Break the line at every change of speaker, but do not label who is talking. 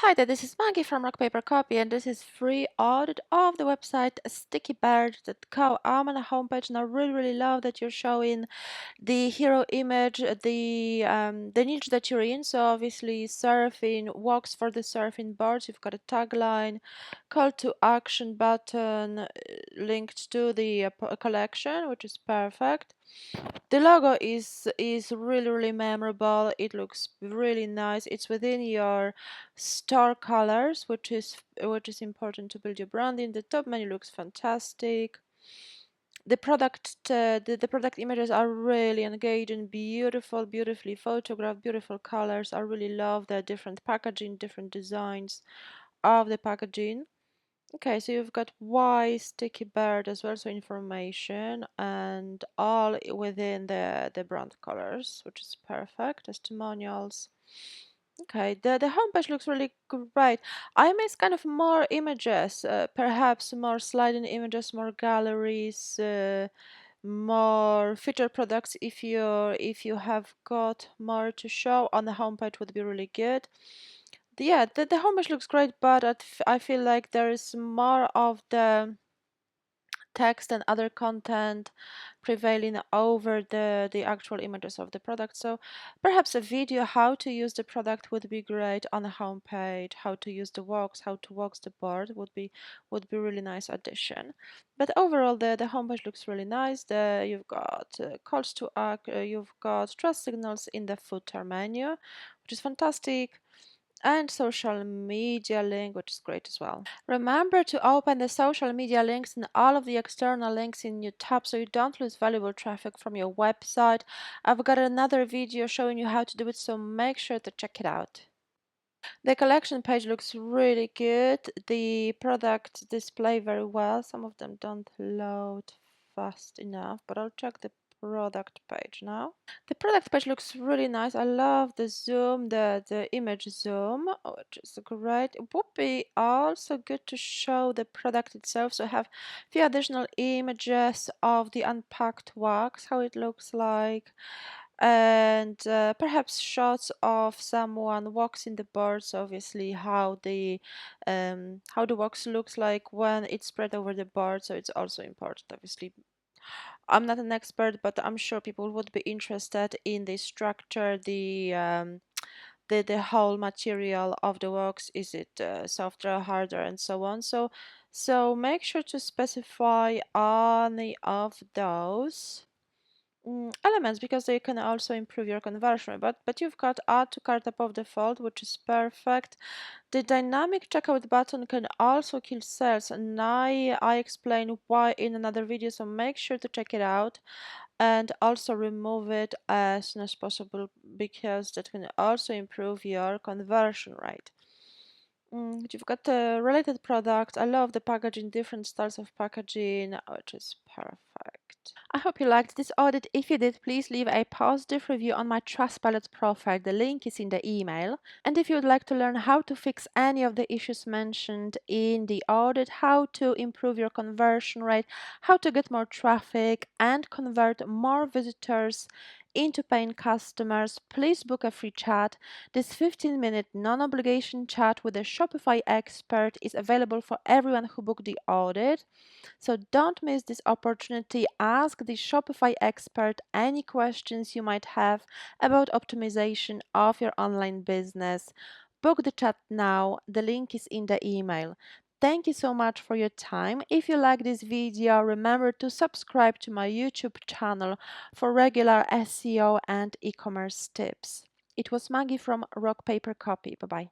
Hi there, this is Maggie from Rock Paper Copy, and this is free audit of the website stickybird.co. I'm on a homepage, and I really love that you're showing the hero image, the niche that you're in. So obviously, surfing walks for the surfing boards. You've got a tagline, call to action button linked to the collection, which is perfect. The logo is really memorable. It looks really nice. It's within your store colors, which is important to build your branding. The top menu looks fantastic. The product images are really engaging, beautifully photographed, beautiful colors. I really love the different packaging, different designs of the packaging. Okay, so you've got why sticky bird as well, so information and all within the brand colors, which is perfect. Testimonials. Okay, the homepage looks really great. I miss kind of more images, perhaps more sliding images, more galleries, more featured products. If you have got more to show on the homepage, would be really good. Yeah, the homepage looks great, but I feel like there is more of the text and other content prevailing over the actual images of the product. So perhaps a video how to use the product would be great on the homepage, how to use the walks, how to walk the board would be really nice addition. But overall the homepage looks really nice. You've got calls to act, you've got trust signals in the footer menu, which is fantastic, and social media link, which is great as well. Remember to open the social media links and all of the external links in your tab so you don't lose valuable traffic from your website. I've got another video showing you how to do it, so make sure to check it out. The collection page looks really good. The products display very well. Some of them don't load fast enough, but I'll check the product page now. The product page looks really nice. I love the zoom, the image zoom, which is great. It would be also good to show the product itself. So I have a few additional images of the unpacked wax, how it looks like, and perhaps shots of someone walking the boards. Obviously, how the wax looks like when it's spread over the board. So it's also important, obviously. I'm not an expert, but I'm sure people would be interested in the structure, the whole material of the wax. Is it softer, harder, and so on. So make sure to specify any of those elements, because they can also improve your conversion rate. But you've got add to cart above default, which is perfect. The dynamic checkout button can also kill sales, and I explain why in another video, so make sure to check it out and also remove it as soon as possible, because that can also improve your conversion rate. You've got the related products. I love the packaging, different styles of packaging, which is perfect. I hope you liked this audit. If you did, please leave a positive review on my Trustpilot profile. The link is in the email. And if you would like to learn how to fix any of the issues mentioned in the audit, how to improve your conversion rate, how to get more traffic and convert more visitors into paying customers, please book a free chat. This 15-minute non-obligation chat with a Shopify expert is available for everyone who booked the audit. So don't miss this opportunity. Ask the Shopify expert any questions you might have about optimization of your online business. Book the chat now. The link is in the email. Thank you so much for your time. If you like this video, remember to subscribe to my YouTube channel for regular SEO and e-commerce tips. It was Maggie from Rock Paper Copy. Bye bye.